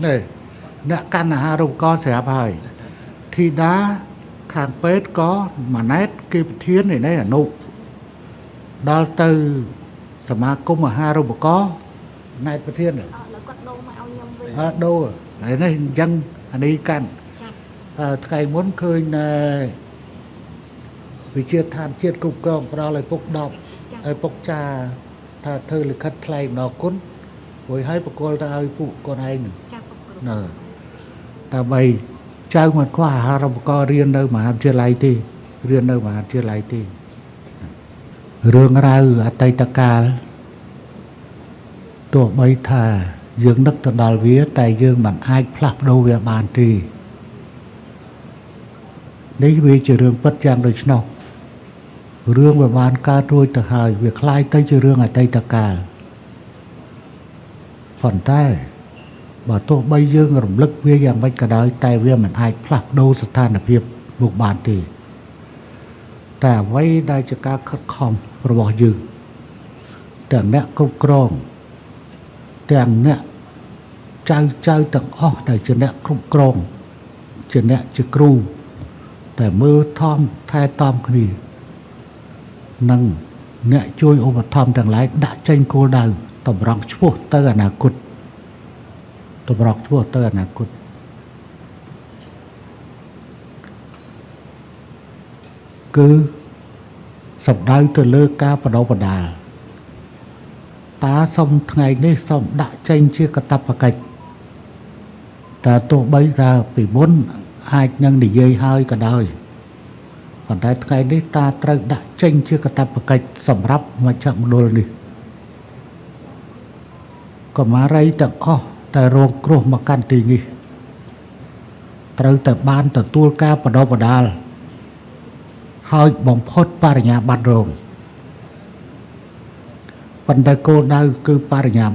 này nè căn là hai rồng co sẽ phải thì đá khang pết có mà nét cái thiên này đây là nụ đó từสมาคมmà hai rồng có này cái thiên này đô này này dân anh đi căn thầy muốn khơi này vì chia than chia cục cong đó là bốc đọc bốc trà thà thơ là khất thay nó cún với hai bậc cô ta ơi phụ con anh nè ta bày chơi một khoa hà rồng co riêng đâu mà ham chưa lấy thì riêng đâu mà ham chưa lấy thì rương ra ở tây ta ca tổ bay thà dương đất tận đào vía tại dương bản ai flap đâu về bàn thì đấy vì chỉ rương bất giang đời snow rương về bàn ca trôi từ thời việc lai tây chỉ rương ở tây ta ca phần tay bảo tổ bay dương rồng lức vía dạng bách cả đời tại vía bản ai flap đâu sát than ở phía buộc bàn thìแต่ไว้ได้จากการคัดคอมระบบยืนแต่เนี้ยก็กรองแต่เนี้ยใจต่างอ้อแต่จะเนี้ยครบกรองจะเนี้ยจะครูแต่มือทอมแท้ตอมคดีนั่งเนี้ยช่วยอุปธรรมต่างหลายด่าเจนโกดาวตบรักชั่วเตอร์อนาคตตบรักชั่วเตอร์อนาคตcứ sập đai từ lơ ca và đâu và đà ta xong ngày nay xong đã tranh chia cả tập và cách ta tổ bây giờ bị bốn hai nhân để dây hơi cả đời còn tại ngày nay ta đã tranh chia cả tập và cách sầm rắp mà chậm đôi đi còn má rây chẳng tại rong cua mà can tì đi từ tại ban từ tua ca và đâu và đà hơi bóng phốt bà nhà bắt rồng phần đại cô đau cứ bà nhà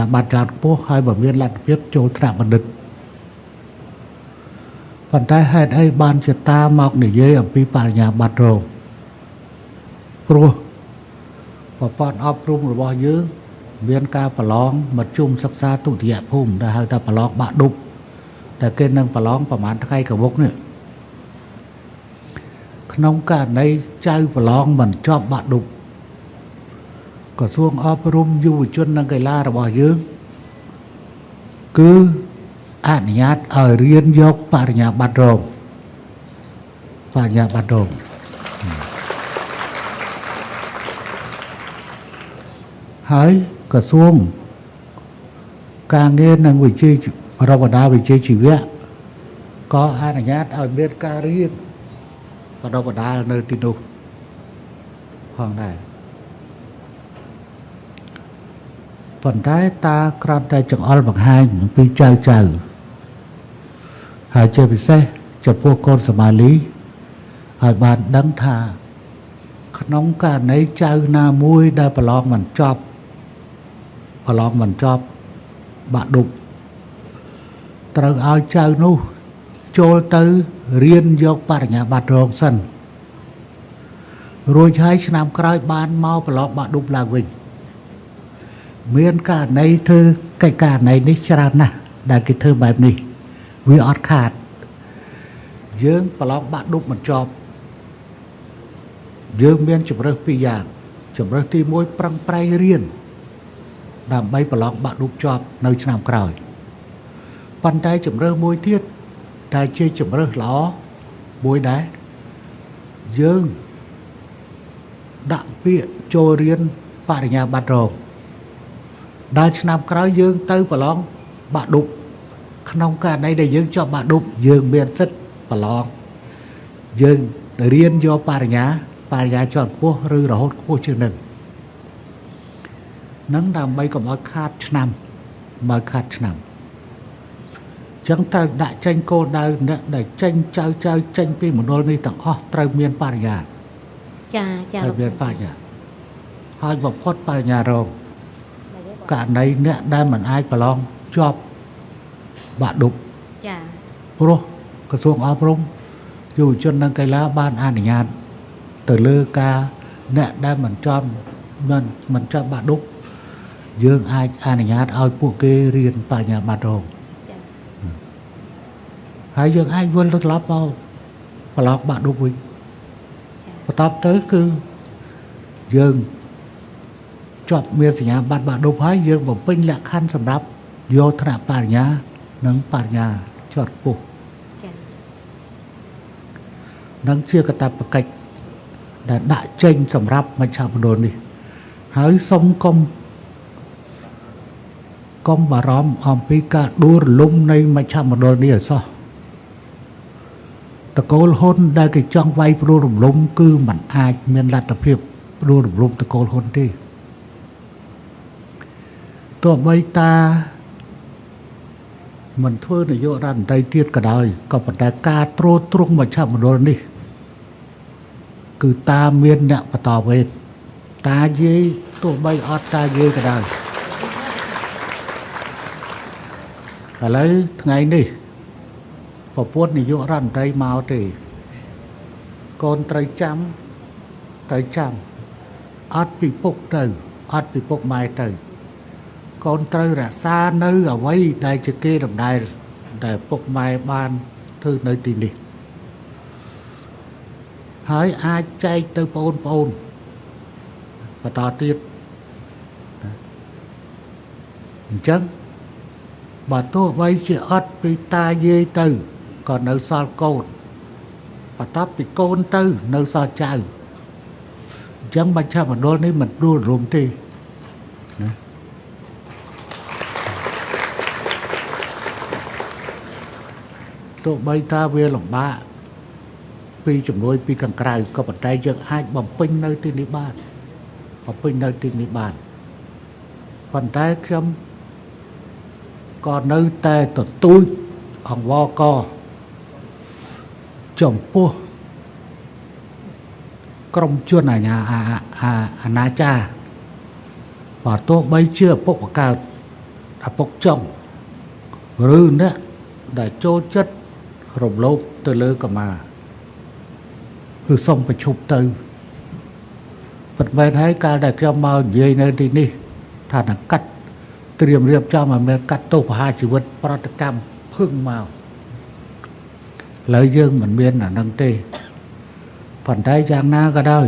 bắt ra bố hai bà viên lặn viết chỗ trạm bật đực phần tay hai đây ban cho ta mọc để dây ở phía bà nhà bắt rồng rùa và bọn ọc rung rồi bao nhiêu viên ca bà lóng mật chung sắc xa tụ thị hẹp hùng đã hai ta bà lóng bạ đục để kênh nâng bà lóng bà mán thay cả bốc nữa nông cả này chơi và lon mình cho bạn đục có xuống ốp rung du chân năng cái la rồi bỏ dương cứ ăn nhát ở riêng dốc bà nhà bắt rồng hãy có xuống càng nghe năng vị trí rồi bà đa vị trí chỉ biết có ăn nhát ở bên ca riêng và đâu có đá nơi tin đâu hoàng này phần trái ta cram tay chẳng ol bằng hai những phi chơi hai chơi bị xe chụp vô con sờ mà lý hai bạn đắng thà nóng cả nấy chơi na muôi đa bà lon mình chop bạn đục từ ai chơi nuចូលទៅរៀនយកបរិញ្ញាបត្ររងសិនរួចហើយឆ្នាំក្រោយបានមកប្រឡងបាក់ឌុបឡើងវិញមានករណីធ្វើកិច្ចការណីនេះច្រើនណាស់ដែលគេធ្វើបែបនេះវាអត់ខាតយើងប្រឡងបាក់ឌុបមិនជាប់យើងមានជំរើសពីរយ៉ាងជំរើសទី1ប្រឹងប្រែងរៀនដើម្បីប្រឡងបាក់ឌុបជាប់នៅឆ្នាំក្រោយប៉ុន្តែជំរើសមួយទៀតតែជាជំរើសល្អមួយដែរយើងដាក់ពាក្យចូលរៀនបរិញ្ញាបត្ររងដល់ឆ្នាំក្រោយយើងទៅប្រឡងបាក់ឌុបក្នុងករណីដែលយើងជាប់បាក់ឌុបយើងមានសិទ្ធិប្រឡងយើងទៅរៀនយកបរិញ្ញាជាន់ខ្ពស់ឬរហូតខ្ពស់ជាងនឹងដើម្បីកុំឲ្យខាតឆ្នាំចឹងត្រូវដាក់ចេញគោលដៅអ្នកដែលចេញចៅចេញពីមណ្ឌលនេះទាំងអស់ត្រូវមានបរិញ្ញាចាត្រូវមានបរិញ្ញាហើយបំផុតបរិញ្ញារងករណីអ្នកដែលមិនអាចប្រឡងជាប់បាក់ឌុបចាព្រោះក្រសួងអប់រំយុវជននិងកីឡាបានអនុញ្ញាតទៅលើការអ្នកដែលមិនជាប់បាក់ឌុប dương ai anh nhát aoពួកគេរៀនបញ្ញាបត្ររងហើយយើងអាចវិលទៅត្រឡប់មកប្រឡប់បាក់ឌុបវិញបន្ទាប់ទៅគឺយើងជាប់មានសញ្ញាបត្របាក់ឌុបហើយយើងបំពេញលក្ខខណ្ឌសម្រាប់យកថ្នាក់បរិញ្ញានិងបរិញ្ញាជាន់ខ្ពស់នឹងជាកាតព្វកិច្ចដែលដាក់ចេញសម្រាប់មជ្ឈមណ្ឌលនេះហើយសូមកុំបារម្ភអំពីការដួលរលំនៃមជ្ឈមណ្ឌលនេះឲ្យសោះតកូលហ៊ុនដែលគេចង់វាយព្រោះរំលំគឺมันអាចមានលទ្ធភាពព្រោះរំលំតកូលហ៊ុនទេទោះបីតាមិនធ្វើនយោបាយរដ្ឋមន្ត្រីទៀតក៏ដោយក៏ប៉ុន្តែការត្រួតត្រងមជ្ឈមណ្ឌលនេះគឺតាមានអ្នកបន្តវេនតាយាយទោះបីអត់តាយាយក៏ដោយឥឡូវថ្ងៃនេះប្រពន្ធនាយករដ្ឋមន្ត្រីមកទេកូនត្រូវចាំអត់ពីពុកទៅអត់ពីពុកម៉ែទៅកូនត្រូវរក្សានៅអ្វីដែលជាគេដំណើរដែលពុកម៉ែបានធ្វើនៅទីនេះហើយអាចចែកទៅបងប្អូនបន្តទៀតអញ្ចឹងបើទោះបីជាអត់ពីតាយាយទៅក៏នៅសល់កូនបន្ទាប់ពីកូនទៅនៅសល់ចៅអញ្ចឹងមជ្ឈមណ្ឌលនេះមិនដួលរំទេណាទោះបីថាវាលំបាកពីជំនួយពីខាងក្រៅក៏ប៉ុន្តែយើងអាចបំពេញនៅទីនេះបានប៉ុន្តែខ្ញុំក៏នៅតែទទូចអង្វរកចំពោះក្រុមជនអាណាចារបើទោះបីជាឪពុកបកើតឪពុកចុងឬអ្នកដែលចូលចិត្តរំលោភទៅលើកម្មាគឺសុំបញ្ឈប់ទៅប៉ុន្តែហើយកាលដែលខ្ញុំមកនិយាយនៅទីនេះថានឹងកាត់ត្រៀមរៀបចំឲ្យមានកាត់ទោសប្រហារជីវិតប្រតិកម្មភឹងមកឡើយយើងមិនមានអានឹងទេប៉ុន្តែយ៉ាងណាក៏ដោយ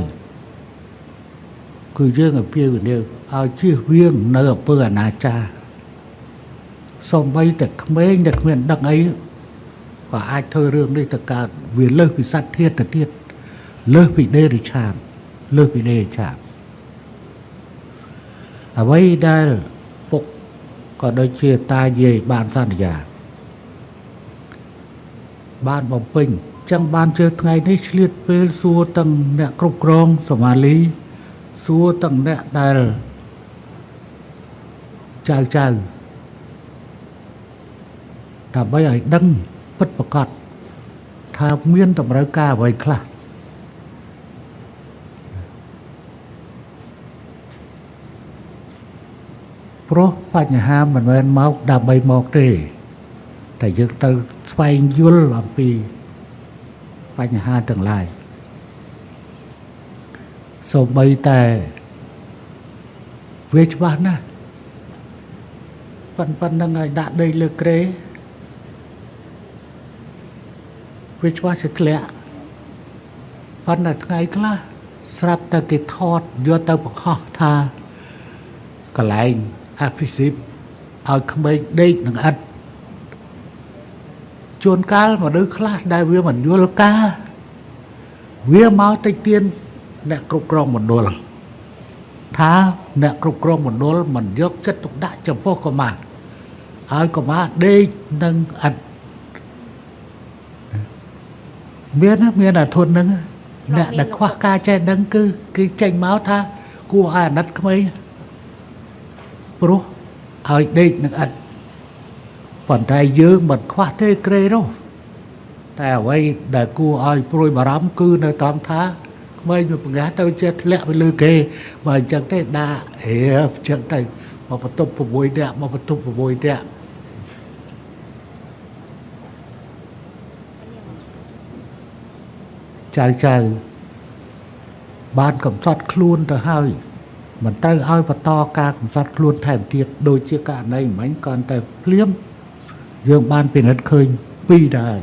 គឺយើងឲ្យពីវិនិយោគឲ្យជៀសវាងនៅអំពើអនាចារសូម្បីតែក្មេងដែលគ្មានដឹងអីក៏អាចធ្វើរឿងនេះទៅកើតវាលើសពីសត្វធាតុទៅទៀតលើសពីដេរិឆានអ្វីដែលពុកក៏ដូចជាតាយាយបានសន្យាបានបំពេញចឹងបានជើថ្ងៃនេះឆ្លៀតពេលសួរទាំងអ្នកគ្រប់គ្រងសមាលីសួរទាំងអ្នកដែលចៅដើម្បីឲ្យដឹងពិតប្រាកដថាមានតម្រូវការអ្វីខ្លះព្រោះបញ្ហាមិនមែនមកដើម្បីមកទេតែយើងត្រូវស្វែងយល់អំពីបញ្ហាទាំងឡាយសូម្បីតែវាច្បាស់ណាស់ប៉ុណ្្នឹងឲ្យដាក់ដីលើក្រេវាច្បាស់ជាធ្លាក់ប៉ុន្តែថ្ងៃខ្លះស្រាប់តែគេថតយកទៅបង្ហោះថាកន្លែងអភិសិទ្ធឲ្យក្មេងដេកនឹងឥតជួនកាលមនុស្សខ្លះដែលវាមិនយល់ការវាមកតិចទៀនអ្នកគ្រប់គ្រងមណ្ឌលថាអ្នកគ្រប់គ្រងមណ្ឌលមិនយកចិត្តទុកដាក់ចំពោះកុមារឲ្យកុមារដេកនឹងឥតមានអាធនហ្នឹងអ្នកដែលខ្វះការចេះដឹងគឺគេចេញមកថាគួរឲ្យអាណិតក្មេងព្រោះឲ្យដេកនឹងឥតប៉ុន្តែយើងមិនខ្វះទេក្រេនោះតែអ្វីដែលគួរឲ្យព្រួយបារម្ភគឺនៅតាមថាក្មេងវាបង្ហាទៅជាធ្លាក់ទៅលើគេបើអញ្ចឹងទេដាក់អញ្ចឹងទៅមកបន្ទប់6នាក់មកបន្ទប់6នាក់ចៅបានកំសត់ខ្លួនទៅហើយ មិនត្រូវឲ្យបន្តការកំសត់ខ្លួនថែមទៀតដូចជាករណីមិញគាត់តែភ្លាមយើងបានពិនិត្យឃើញពីរដែរ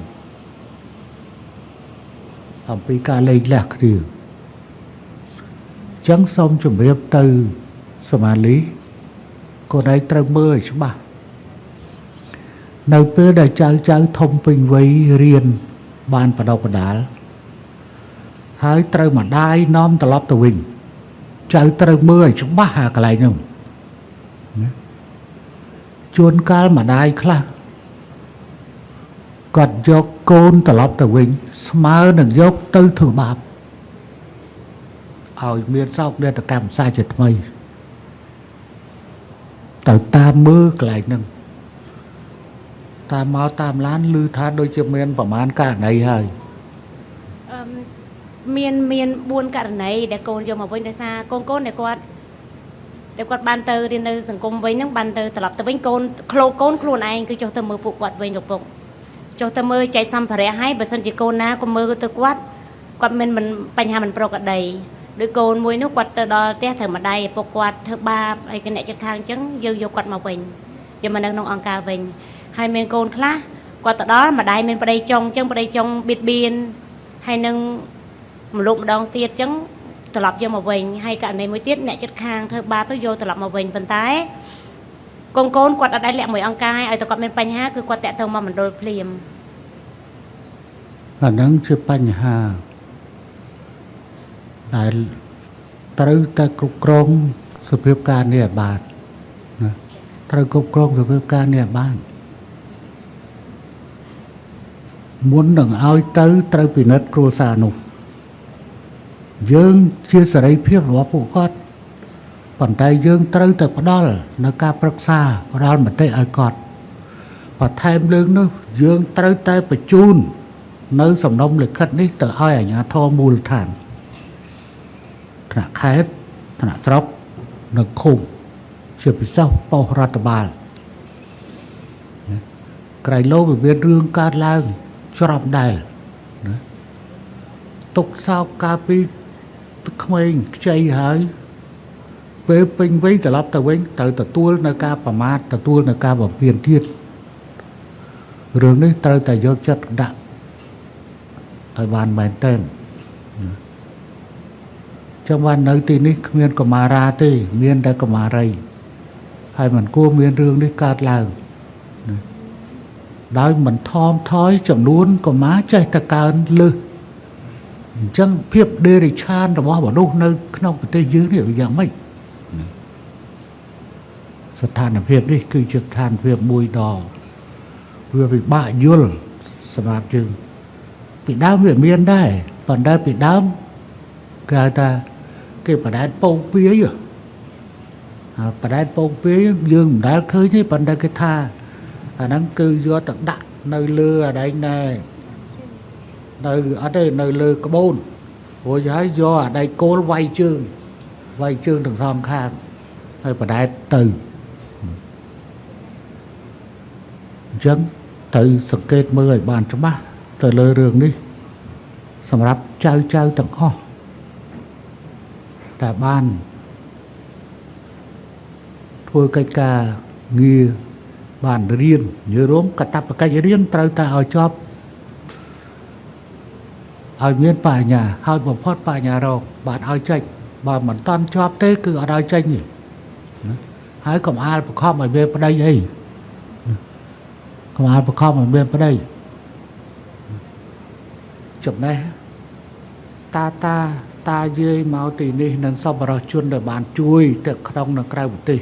អំពីការលេខលះគ្នាចឹងសូមជម្រាបទៅសមាលីក៏ได้ត្រូវមើលឲ្យច្បាស់នៅពេលដែលចៅធំពេញវ័យរៀនបានបដិបដាលហើយត្រូវម្ដាយនាំត្រឡប់ទៅវិញចៅត្រូវមើលឲ្យច្បាស់អាកន្លែងនោះជួនកាលម្ដាយខ្លះគាត់យកកូនត្រឡប់ទៅវិញស្មើនឹងយកទៅធ្វើបាបឲ្យមានសោកនាដកម្មសាជាថ្មីត្រូវតាមមើលកន្លែងហ្នឹងតាមមកតាមឡានឮថាដូចជាមានប្រមាណករណីហើយមាន4ករណីដែលកូនយកមកវិញដោយសារកូនដែលគាត់បានទៅរៀននៅសង្គមវិញហ្នឹងបានទៅត្រឡប់ទៅវិញកូនខ្លួនឯងគឺចុះទៅមើលពួកគាត់វិញលោកពុកចុះទៅមើលចែកសម្ភារៈឲ្យបើសិនជាកូនណាក៏មើលទៅគាត់មានបញ្ហាមិនប្រក្រតីដោយកូនមួយនោះគាត់ទៅដល់ផ្ទះត្រូវម្ដាយឪពុកគាត់ធ្វើបាបហើយគណៈចិត្តខាងអញ្ចឹងយើងយកគាត់មកវិញយកមកនៅក្នុងអង្គការវិញហើយមានកូនខ្លះគាត់ទៅដល់ម្ដាយមានប្តីចុងអញ្ចឹងប្តីចុងបៀតបៀនហើយនឹងមលោកម្ដងទៀតអញ្ចឹងត្រឡប់យកមកវិញហើយករណីមួយទៀតអ្នកចិត្តខាងធ្វើបាបទៅយកត្រឡប់មកវិញប៉ុន្តែកូនគាត់អត់ដែលលាក់មួយអង្គការឲ្យតែគាត់មានបញ្ហាគឺគាត់តាក់ទងមកមណ្ឌលភ្លាមអាហ្នឹងជាបញ្ហាដែលត្រូវតែគ្រប់គ្រងសភាពការនេះឲ្យបានណាត្រូវគ្រប់គ្រងសភាពការនេះឲ្យបានមុននឹងឲ្យទៅត្រូវពិនិត្យគ្រួសារនោះយើងជាសេរីភាពរបស់ពួកគាត់ប៉ុន្តែយើងត្រូវតែផ្ដល់នៅការប្រឹក្សាផ្ដល់មតិឲ្យគាត់បន្ថែមលើកនោះយើងត្រូវតែបញ្ជូននៅសំណុំលិខិតនេះទៅឲ្យអាជ្ញាធរមូលដ្ឋានថ្នាក់ខេត្តថ្នាក់ស្រុកនៅឃុំជាពិសេសប៉ុស្តិ៍រដ្ឋបាលក្រៃលោវាមានរឿងកើតឡើងច្រំដែលណាទុកសោកកាលពីក្មេងខ្ចីហើយពេលពេញវ័យត្រឡប់ទៅវិញត្រូវទទួលនៅការប្រមាថទទួលនៅការបំពានទៀតរឿងនេះត្រូវតែយកចិត្តដាក់ឲ្យបានមែនទែនចាំបាននៅទីនេះគ្មានកុមារាទេមានតែកុមារីហើយមិនគួរមានរឿងនេះកើតឡើងដោយមិនថមថយចំនួនកុមារចេះតែកើនលើសអញ្ចឹងភាពដេរិឆានរបស់មនុស្សនៅក្នុងប្រទេសយើងនេះវាយ៉ាងម៉េចស្ថានភាពនេះគឺជាស្ថានភាពមួយដ៏វាពិបាកយល់សម្រាប់យើងពីដើមវាមានដែរប៉ុន្តែពីដើមគេហៅថាគេបដែតពងពាយបដែតពងពាយយើងមិនដែលឃើញទេប៉ុន្តែគេថាអាហ្នឹងគឺយកទៅដាក់នៅលើអដែងណែនៅអត់ទេនៅលើក្បូនរួចហើយយកអដែកគោលវាយជើងទាំងសងខាងហើយបដែតទៅអញ្ចឹងត្រូវសង្កេតមើលឲ្យបានច្បាស់ទៅលើរឿងនេះសម្រាប់ចៅទាំងអស់ដែលបានធ្វើកិច្ចការងារបានរៀននិយាយរួមកាតព្វកិច្ចរៀនត្រូវតែឲ្យចប់ឲ្យមានបញ្ញាហើយបំផុតបញ្ញារកបានឲ្យចេញបើមិនតាន់ជាប់ទេគឺអត់ឲ្យចេញទេហើយកុំអាលបខំឲ្យមានប្តីអីកុំអាលបខំឲ្យមានប្តីចំណេះតាយាយមកទីនេះនឹងសប្បុរសជនដែលបានជួយទៅក្នុងនិងក្រៅប្រទេស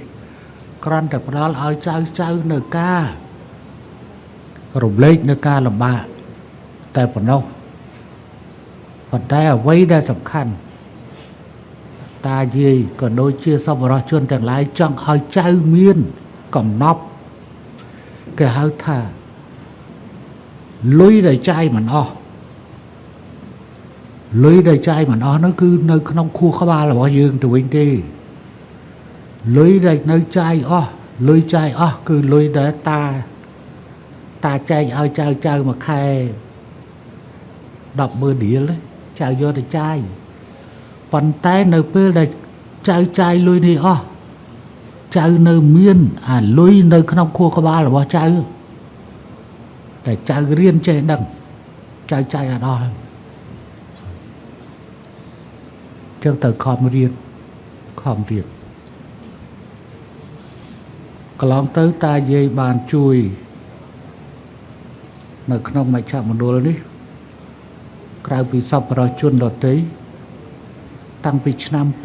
គ្រាន់តែផ្ដល់ឲ្យចៅនៅការរំលែកនៅការលំបាកតែប៉ុណ្ណោះប៉ុន្តែអ្វីដែលសំខាន់តាយាយក៏ដូចជាសប្បុរសជនទាំងឡាយចង់ឲ្យចៅមានកំណប់គេហៅថាលុយដែលចាយមិនអស់លុយដែលចាយមិនអស់នោះគឺនៅក្នុងខួរក្បាលរបស់យើងទៅវិញទេលុយដែលនៅចាយអស់លុយចាយអស់គឺលុយដែលតាចែកឲ្យចៅមួយខែ10,000 រៀលចៅយកទៅចាយប៉ុន្តែនៅពេលដែល ចៅចាយលុយនេះអស់ចៅនៅមានអាលុយនៅក្នុងខួរក្បាលរបស់ចៅតែចៅរៀនចេះដឹងចៅចាយអត់អស់ចឹងទៅខំរៀនកន្លងទៅតាយាយបានជួយនៅក្នុងមជ្ឈមណ្ឌលនេះក្រៅពីសប្បុរសជនដទៃតាំងពីឆ្នាំ2019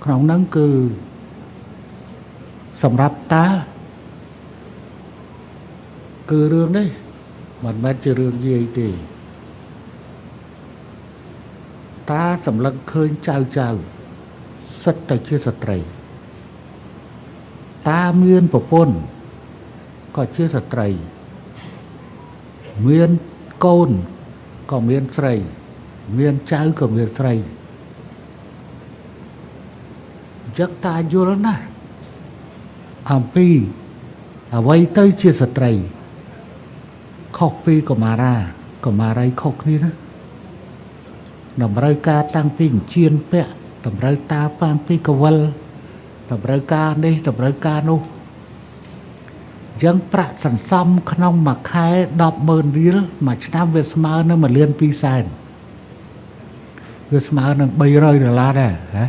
ក្នុងហ្នឹងគឺសម្រាប់តាគឺរឿងនេះមិនមែនជារឿងយាយទេតាសម្លឹងឃើញចៅសិតតែជាស្ត្រីតាមានប្រពន្ធក៏ជាស្ត្រីមានកូនក៏មានស្រីមានចៅក៏មានស្រីចឹងតាយល់ណាស់អំពីអ្វីទៅជាស្ត្រីខុសពីកុមារីខុសគ្នាណាតម្រូវការតាំងពីជៀនពាក់តម្រូវតាតាំងពីកវលតម្រូវការនេះតម្រូវការនោះចឹងប្រាក់សន្សំក្នុងមួយខែ 10,000 រៀលមួយឆ្នាំវាស្មើនឹង1.2 លានវាស្មើនឹង$300ដែរហ៎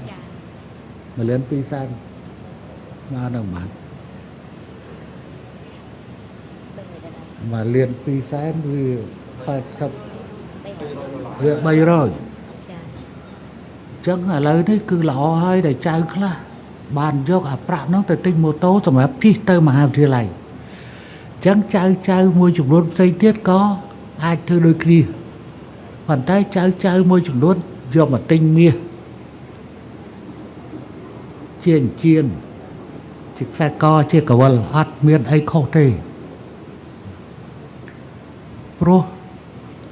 1.2 លានស្មើនឹងប៉ុន្មាន$1.2 លានវា80វា300ចឹងឥឡូវនេះគឺល្អហើយដែលចៅខ្លះបានយកអាប្រាក់នោះទៅទិញម៉ូតូសម្រាប់ជិះទៅមហាវិទ្យាល័យចឹងចៅមួយចំនួនផ្សេងទៀតក៏អាចធ្វើដូចគ្នាប៉ុន្តែចៅមួយចំនួនយកមកទិញមាសជាខ្សែកជាកវលអត់មានអីខុសទេព្រោះ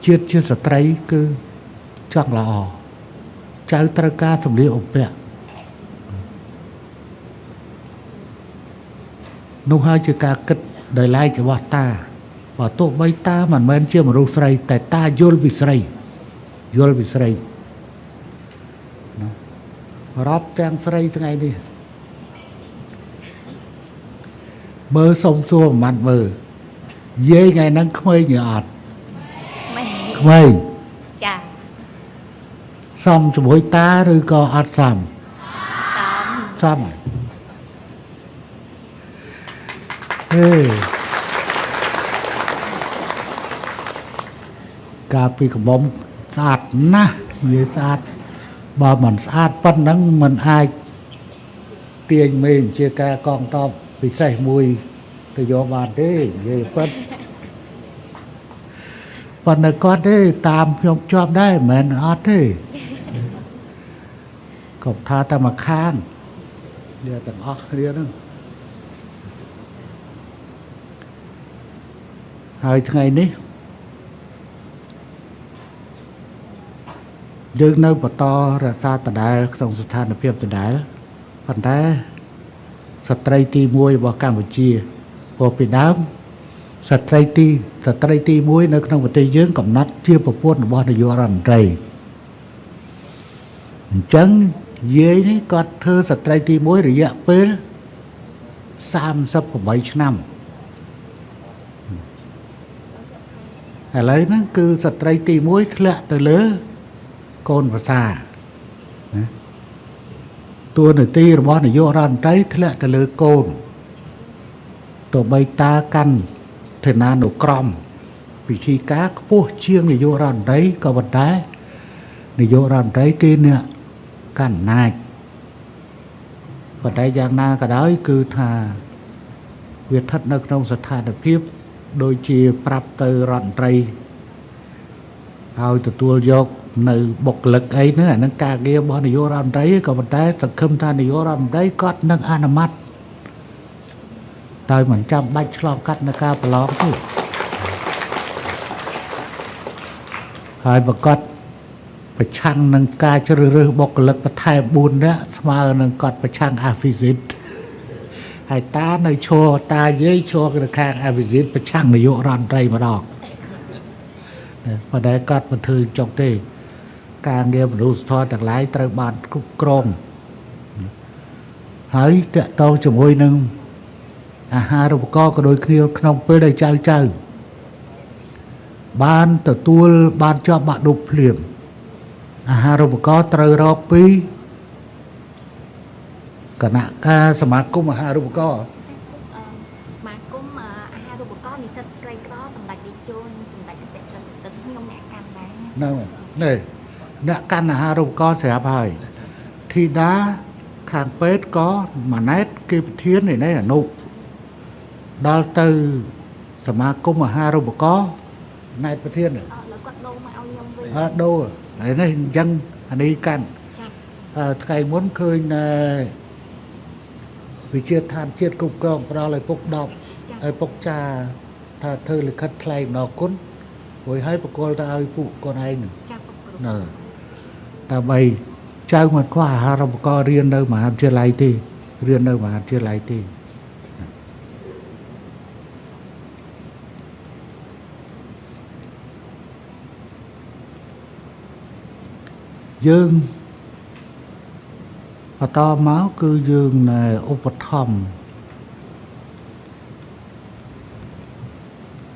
ជាតិជាស្ត្រីគឺចង់ល្អចៅត្រូវការសម្លៀកបំពាក់នោះហើយជាការគិតដោយឡែករបស់តាបើទោះបីតាមិនមែនជាមនុស្សស្រីតែតាយល់ពីស្រីណារាប់ទាំងស្រីថ្ងៃនេះមើលសុំសួរប្រហែលមើលយាយថ្ងៃហ្នឹងក្មេងឬអត់ក្មេងចាសំជាមួយតាឬក៏អត់សំហើយកាលពីកំមុំស្អាតណាស់វាស្អាតបើមិនស្អាតប៉ុណ្ណឹងមិនអាចទាញមេបញ្ជាការកងទ័ពពិសេសមួយទៅយកបានទេនិយាយប៉ុន្តែគាត់ទេតាមខ្ញុំជាប់ដែរមិនមែនអត់ទេកុំថាតែមកខាងវាទាំងអស់គ្នាហ្នឹងហើយថ្ងៃនេះយើងនៅបន្តរក្សាដដែលក្នុងស្ថានភាពដដែលប៉ុន្តែស្ត្រីទី1របស់កម្ពុជាព្រោះពីដើមស្ត្រីទី1នៅក្នុងប្រទេសយើងកំណត់ជាប្រពន្ធរបស់នាយករដ្ឋមន្ត្រីអញ្ចឹងយាយនេះគាត់ធ្វើស្ត្រីទី1រយៈពេល38ឆ្នាំឥឡូវហ្នឹងគឺស្ត្រីទី1ធ្លាក់ទៅលើកូនប្រសាណាតួនាទីរបស់នាយករដ្ឋមន្ត្រីធ្លាក់ទៅលើកូនទោះបីតាកាន់ឋានានុក្រមពិធីការខ្ពស់ជាងនាយករដ្ឋមន្ត្រីក៏ប៉ុន្តែនាយករដ្ឋមន្ត្រីគេអ្នកកាន់អំណាចប៉ុន្តែយ៉ាងណាក៏ដោយគឺថាវាស្ថិតនៅក្នុងស្ថានភាពដូចជាប្រាប់ទៅរដ្ឋមន្ត្រីឲ្យទទួលយកនៅបុគ្គលិកអីហ្នឹងអានឹងការងាររបស់នាយករដ្ឋមន្ត្រីក៏ប៉ុន្តែសង្ឃឹមថានាយករដ្ឋមន្ត្រីគាត់នឹងអនុម័តដោយមិនចាំបាច់ឆ្លងកាត់នៅការប្រឡងទេហើយប្រកាសប្រឆាំងនឹងការជ្រើសរើសបុគ្គលិកបន្ថែម4នាក់ស្មើនឹងគាត់ប្រឆាំងអាហ្វីស៊ីតហើយតានៅឈរតាយាយឈរនៅខាងអាហ្វីស៊ីតប្រឆាំងនាយករដ្ឋមន្ត្រីម្ដងប៉ុន្តែគាត់មិនធ្វើចុកទេ ការងារមនុស្សធម៌ទាំងឡាយត្រូវបានគ្រប់គ្រងហើយតកតងជាមួយនឹងអាហារូបករណ៍ក៏ដូចគ្នាក្នុងពេលដែលចៅបានទទួលបានជាប់បាក់ឌុបភ្លាមអាហារូបករណ៍ត្រូវរកពីគណៈការសមាគមអាហារូបករណ៍សមាគមអាហារូបករណ៍និស្សិតក្រីក្រសម្ដេចរាជជូនសម្ដេចអតិថិជនខ្ញុំអ្នកកាន់ដែរហ្នឹងនេះអ្នកកាន់អាហារូបករណ៍ស្រាប់ហើយធីតាខាងពេទ្យក៏ម៉ាណែតគេប្រធាននៃអនុដល់ទៅសមាគមអាហារូបករណ៍ណែតប្រធានឥឡូវគាត់ដូរមកឲ្យខ្ញុំវិញដូរហើយនេះអញ្ចឹងអានេះកាន់ថ្ងៃមុនឃើញវិជាឋានជាតិគ្រប់គ្រងផ្ដល់ឲ្យពុក10ឲ្យពុកចាថាធ្វើលិខិតថ្លែងដល់គុណរួចឲ្យបកគលទៅឲ្យពួកកូនឯងចាពុកគ្រូដើម្បីចៅមិនខ្វះអាហារូបករណ៍រៀននៅមហាវិទ្យាល័យទេរៀននៅមហាវិទ្យាល័យទេយើងបន្តមកគឺយើងឧបត្ថម្ភ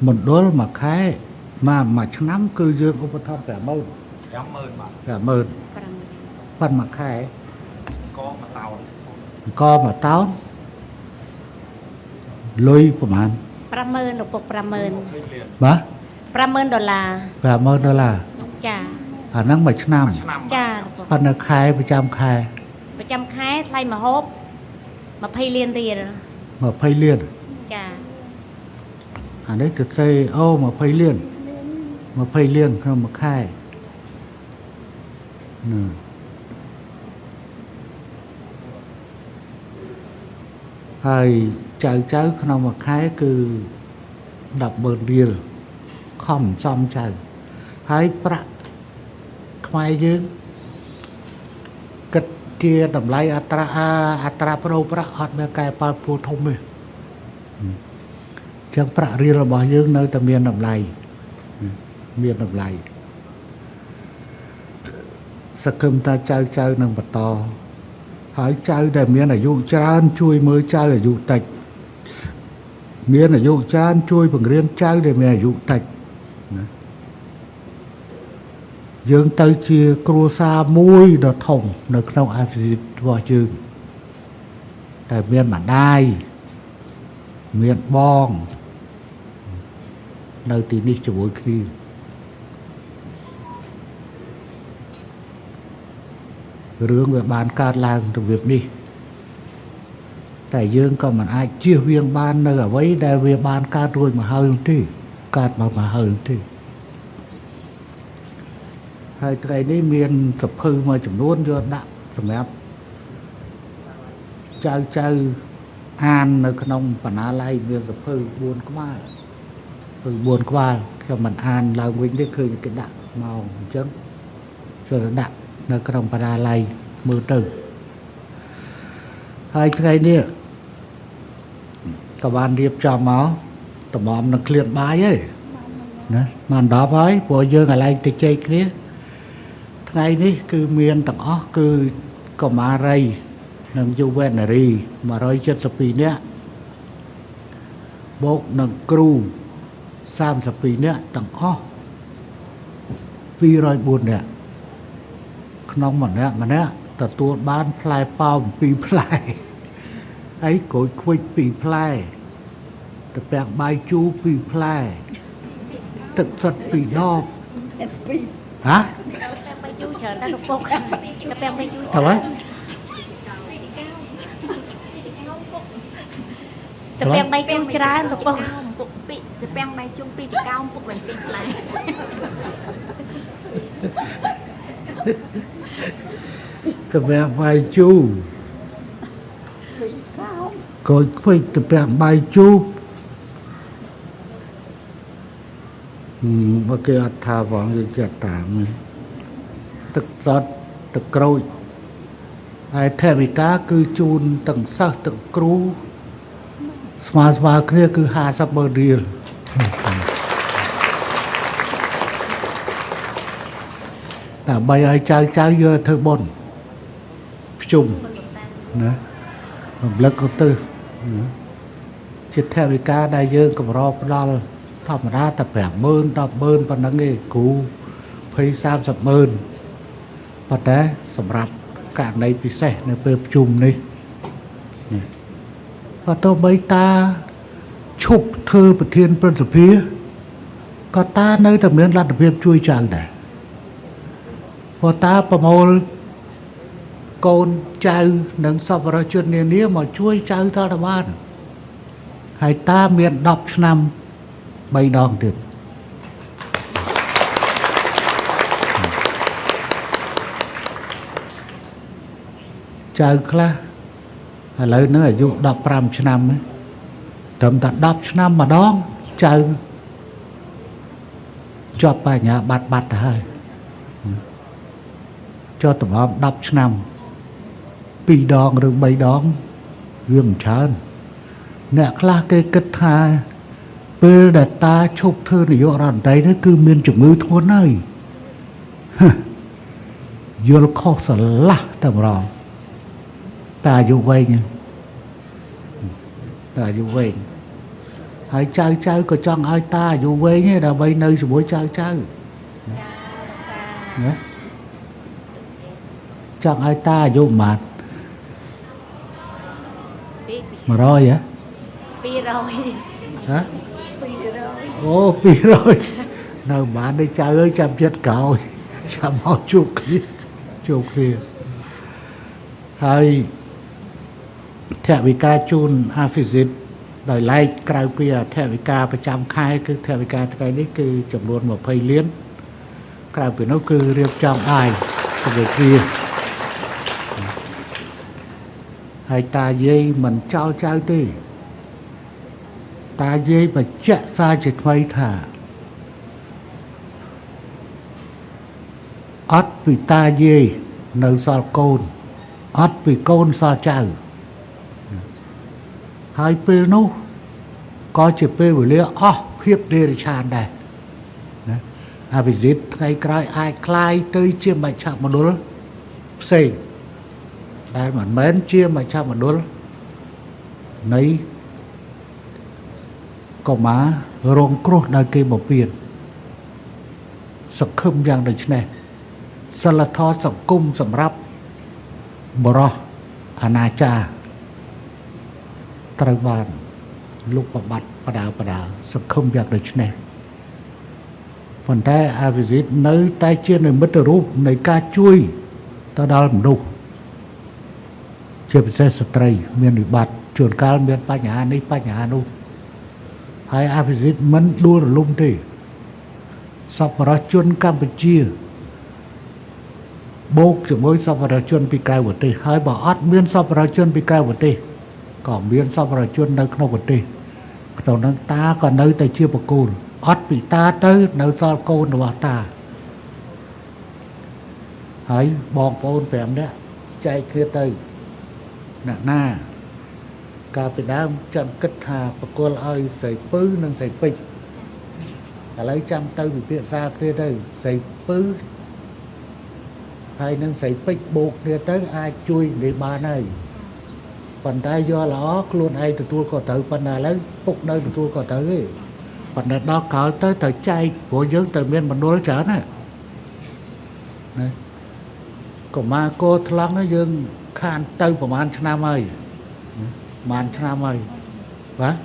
មណ្ឌលមួយខែមួយឆ្នាំគឺយើងឧបត្ថម្ភ 50000 បាទ 50000ប៉ុន្មានខែកមួយតោនលុយប្រហែល 50000ឪពុក 50000 បាទ $50000 $50000ចាអាហ្នឹងមួយឆ្នាំចាប៉ុន្តែខែប្រចាំខែថ្លៃម្ហូប20 លានរៀល20 លានចាអានេះទៅសេអូ20 លាន20 លានក្នុងមួយខែហើយចៅក្នុងមួយខែគឺ100000 រៀលខំសំចៅហើយប្រាក់ខ្មែរយើងគិតជាតម្លៃអត្រាប្រូប្រាក់អត់មានកែប៉ាល់ព្រោះធំទេចឹងប្រាក់រៀលរបស់យើងនៅតែមានតម្លៃសង្ឃឹមថាចៅនឹងបន្តហើយចៅដែលមានអាយុច្រើនជួយមើលចៅអាយុតិចមានអាយុច្រើនជួយបង្រៀនចៅដែលមានអាយុតិចណាយើងទៅជាគ្រួសារមួយដ៏ធំនៅក្នុងអាស៊ីរបស់យើងតែមានម្ដាយមានបងនៅទីនេះជាមួយគ្នារឿងវាបានកើតឡើងរបៀបនេះតែយើងក៏មិនអាចជៀសវាងបាននៅអ្វីដែលវាបានកើតរួចមកហើយនោះទេកើតមកហើយនោះទេហើយថ្ងៃនេះមានសភៅមួយចំនួនយកដាក់សម្រាប់ចៅអាននៅក្នុងបណ្ណាល័យមានសភៅ4ក្បាលខ្ញុំមិនអានឡើងវិញទេឃើញគេដាក់មកអញ្ចឹងចូលដាក់នៅក្នុងបណ្ណាល័យមើលទៅហើយថ្ងៃនេះក៏បានរៀបចំមកតម្រាំនឹងឃ្លានបាយហើយណាបាន10ហើយព្រោះយើងកន្លែងទៅជែកគ្នាថ្ងៃនេះគឺមានទាំងអស់គឺកុមារីនិងយុវនារី172នាក់បូកនឹងគ្រូ32នាក់ទាំងអស់204នាក់ក្នុងម្នាក់ទទួលបានផ្លែប៉ោម2ផ្លែហើយក្រូចឃ្វិច2ផ្លែទឹកពាំងបាយជូរ2ផ្លែទឹកសុទ្ធ2ដបហ៎បាយជូរច្រើនតែលោកពុកទឹកពាំងបាយជូរអ្វីទឹកពាំងបាយជូរច្រើនលោកពុកទឹកពាំងបាយជូរ2ចកោមពុកវិញ2ផ្លែទឹកពាំងបាយជូរក្រូចឃ្វិចទឹកពាំងបាយជូរបើគេអត់ថាផងយើងចេះតាមទឹកសុទ្ធទឹកក្រូចហើយថវិកាគឺជូនទាំងសិស្សទាំងគ្រូស្មើគ្នាគឺ50,000 រៀល แต่ใบไอ้ใจเยอะเธอบนจุ่มนะผมเลิกก็ตื้อจิตแทวิกาได้เยอะกับรอบดอลธรรมดาแต่แบบ10,000 ปันนั้นเองกูพยายาม30,000ปันแต่สำหรับการในพิเศษในเปิดจุ่มนี่พอตัวใบตาชุบเธอประเทียนประสพีก็ตาในทำเนียนรัฐเพียบช่วยจังได้พอตาประโมลโกนใจหนังสับประจุนนี้มาช่วยใจทารบ้านให้ตาเมียนดับชนำใบดองติดใจคลาอะไรเนื้ออยู่ดับปรามชนำไหมทำแต่ดับชนำมาดองใจจอบไปเนี่ยบัดให้cho tụi họ đọc năm pi đòn rồi bay đòn viêm chán nè là cái kết hai bây giờ ta chụp thơ này vô rằn đấy nó cứ miên chụp ngư thua này vô khó sợ lạ tầm rồi ta vô vây nha ta vô vây hãy chơi có chọn ai ta vô vây nhé là bay nơi rồi bối chơi nhé chẳng ai ta vô mặt mà rồi hả? Pi rồi. Hả? Pi rồi. Ô pi rồi. Nào bạn đi cha ơi chăm chết cậu. Chăm mau chuột kia. Hay theo vì ca chun Hafiz đời lại cài kia theo vì ca phải chăm khai cứ theo vì ca cái đấy cứ chậm luôn một phây liên cài vì nó cứ riêng trong ai về kia hay ta dây mình trao đi ta dây mà chạy xa chết mây thả ớt vì ta dây nấu sao côn ớt vì côn sao chào hai pê nó có chỉ pê bởi lẽ hiếp đi để tràn đây à vì giết ngay cái ai khai tới chiêm bạch chạm một đôi xây đây mà mến chia mà chạm một đôi nấy có má rong cốt đại kê một biển sập khum giang đời này sờ lạt thò sập cung sập rắp bờ anacha trời ban lúc mà bật bà đào sập khum giang đời này phần thế à vì gì nơi tay chia này mất rúp này ca chui ta đào làm đủ chia sẻ stray miền bị bạt chuồn cao miền pa nhà nu hai à vì gì mình đua là lung thì sắp vào chuồn Campuchia bốc chỉ mới sắp vào chuồn bị cài vật tê hai bảo ắt miền sắp vào chuồn bị cài vật tê còn miền sắp vào chuồn nơi không vật tê còn nơi ta còn nơi tay chia bạc cồn ớt bị ta tới nơi sao côn vào ta hãy bòn bồn phèm đấy chạy kia tới nè na cà bị đám chăm kết hà và cô ơi xây pứ nâng xây pích lấy trăm tới bị tiện ra kia tới xây pứ hay nâng xây pích buộc kia tới ai chui để ba này phần tay do là luôn ai từ tôi có tự phần nào lấy phục nơi từ tôi có tự phần này đó cỡ tới thời chay của dân từ miền mình đôi trở nè còn mà cô thằng nó dân khan tới của man Nam ơi man Nam ơi vả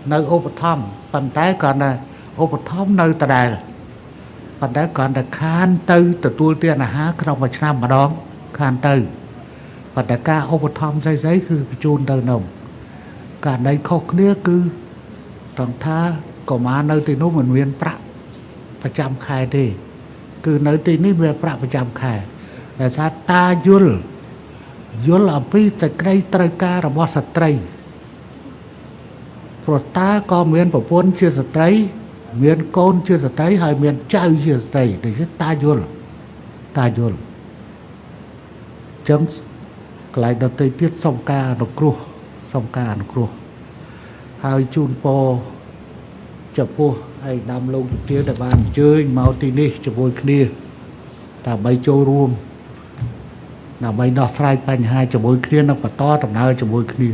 nơi ô thom phần tay còn là ô thom nơi ta đài phần tay còn là khan tới từ tôi tiền là há trong vào Nam mà đón khan tới phần tay ca ô thom giấyคือchôn tới nồng cả đây khóc nia cứ tòng tha có má nơi tí nó mình nguyênประจำ khai đi cứ nơi tí ní vềประจำ khai là sao ta dul ở phía tại cây trời ca là bao sạch trời rồi ta có miền bảo quân chưa sạch trời miền côn chưa sạch trời hay miền chơi chưa sạch trời để ta dul chẳng lại đầu tiên tiết sông ca nó cua hai chun po chụp po hay đam lông tiếng để bàn chơi màu tí đi chụp vui kia ដើម្បីចូលរួមដើម្បីដោះស្រាយបញ្ហាជាមួយគ្នានិងបន្តដំណើរជាមួយគ្នា